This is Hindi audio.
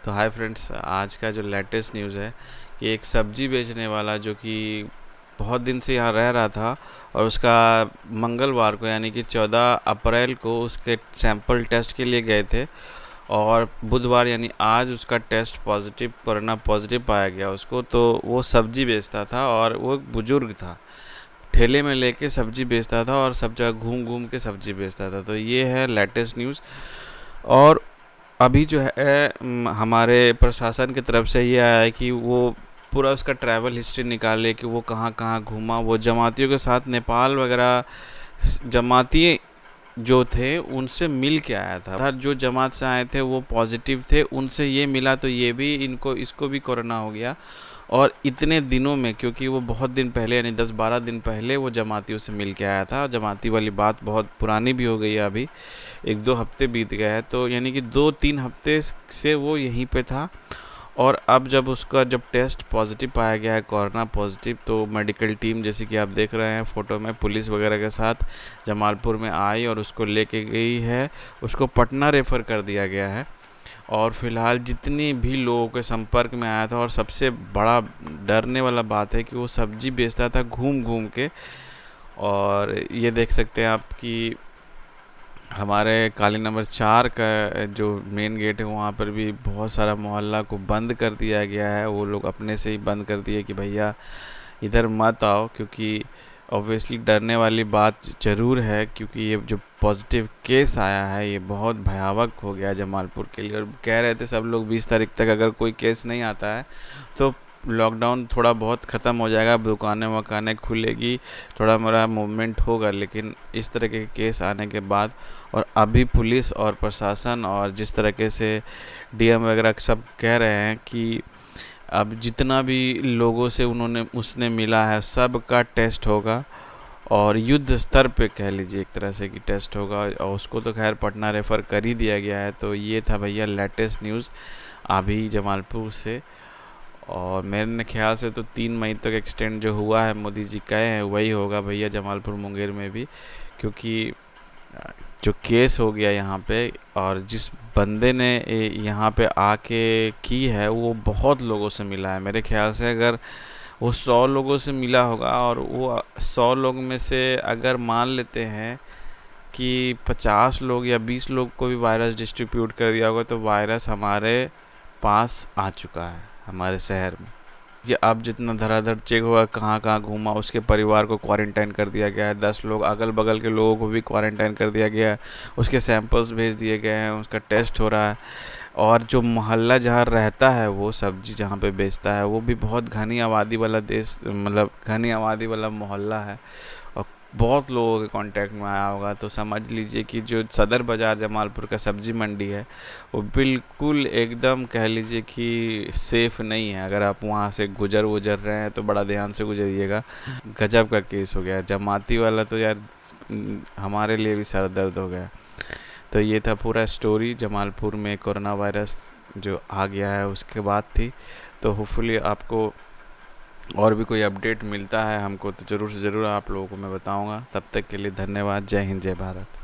तो हाय फ्रेंड्स, आज का जो लेटेस्ट न्यूज़ है कि एक सब्जी बेचने वाला जो कि बहुत दिन से यहाँ रह रहा था और उसका मंगलवार को यानी कि 14 अप्रैल को उसके सैंपल टेस्ट के लिए गए थे और बुधवार यानी आज उसका टेस्ट पॉजिटिव कोरोना पॉजिटिव पाया गया उसको। तो वो सब्जी बेचता था और वो एक बुजुर्ग था, ठेले में लेके सब्जी बेचता था और सब जगह घूम घूम के सब्जी बेचता था। तो ये है लेटेस्ट न्यूज़। और अभी जो है हमारे प्रशासन की तरफ से ये आया है कि वो पूरा उसका ट्रैवल हिस्ट्री निकाले कि वो कहाँ कहाँ घूमा। वो जमातियों के साथ नेपाल वगैरह जमाती जो थे उनसे मिल के आया था। जो जमात से आए थे वो पॉजिटिव थे, उनसे ये मिला तो ये भी इनको इसको भी कोरोना हो गया। और इतने दिनों में, क्योंकि वो बहुत दिन पहले यानी 10-12 दिन पहले वो जमातियों से मिल के आया था। जमाती वाली बात बहुत पुरानी भी हो गई है, अभी 1-2 हफ्ते बीत गए हैं, तो यानी कि 2-3 हफ्ते से वो यहीं पे था। और अब जब टेस्ट पॉजिटिव पाया गया है, कोरोना पॉजिटिव, तो मेडिकल टीम जैसे कि आप देख रहे हैं फ़ोटो में पुलिस वगैरह के साथ जमालपुर में आई और उसको लेके गई है। उसको पटना रेफ़र कर दिया गया है। और फ़िलहाल जितनी भी लोगों के संपर्क में आया था, और सबसे बड़ा डरने वाला बात है कि वो सब्जी बेचता था घूम घूम के। और ये देख सकते हैं आप कि हमारे कॉलोनी नंबर 4 का जो मेन गेट है वहाँ पर भी बहुत सारा मोहल्ला को बंद कर दिया गया है। वो लोग अपने से ही बंद कर दिए कि भैया इधर मत आओ, क्योंकि ऑब्वियसली डरने वाली बात ज़रूर है, क्योंकि ये जो पॉजिटिव केस आया है ये बहुत भयावह हो गया जमालपुर के लिए। और कह रहे थे सब लोग 20 तारीख तक अगर कोई केस नहीं आता है तो लॉकडाउन थोड़ा बहुत ख़त्म हो जाएगा, दुकानें वकानें खुलेगी, थोड़ा मोड़ा मूवमेंट होगा। लेकिन इस तरह के केस आने के बाद, और अभी पुलिस और प्रशासन और जिस तरीके से डीएम वगैरह सब कह रहे हैं कि अब जितना भी लोगों से उसने मिला है सब का टेस्ट होगा, और युद्ध स्तर पे कह लीजिए एक तरह से कि टेस्ट होगा। और उसको तो खैर पटना रेफ़र कर ही दिया गया है। तो ये था भैया लेटेस्ट न्यूज़ अभी जमालपुर से। और मेरे ख्याल से तो 3 मई तक एक्सटेंड जो हुआ है, मोदी जी कहे हैं वही होगा भैया जमालपुर मुंगेर में भी। क्योंकि जो केस हो गया यहाँ पे, और जिस बंदे ने यहाँ पे आके की है वो बहुत लोगों से मिला है। मेरे ख्याल से अगर वो 100 लोगों से मिला होगा और वो 100 लोग में से अगर मान लेते हैं कि 50 लोग या 20 लोग को भी वायरस डिस्ट्रीब्यूट कर दिया होगा, तो वायरस हमारे पास आ चुका है हमारे शहर में। कि अब जितना धड़ाधड़ चेक हुआ कहाँ कहाँ घूमा, उसके परिवार को क्वारंटाइन कर दिया गया है। 10 लोग अगल बगल के लोगों को भी क्वारंटाइन कर दिया गया है, उसके सैंपल्स भेज दिए गए हैं, उसका टेस्ट हो रहा है। और जो मोहल्ला जहाँ रहता है, वो सब्जी जहाँ पे बेचता है, वो भी बहुत घनी आबादी वाला देश, मतलब घनी आबादी वाला मोहल्ला है। और बहुत लोगों के कांटेक्ट में आया होगा। तो समझ लीजिए कि जो सदर बाज़ार जमालपुर का सब्जी मंडी है वो बिल्कुल एकदम कह लीजिए कि सेफ़ नहीं है। अगर आप वहाँ से गुजर रहे हैं तो बड़ा ध्यान से गुजरिएगा। गजब का केस हो गया जमाती वाला, तो यार हमारे लिए भी सर दर्द हो गया। तो ये था पूरा स्टोरी जमालपुर में कोरोना वायरस जो आ गया है उसके बाद थी। तो होपफुली आपको और भी कोई अपडेट मिलता है हमको तो ज़रूर से ज़रूर आप लोगों को मैं बताऊंगा। तब तक के लिए धन्यवाद। जय हिंद, जय भारत।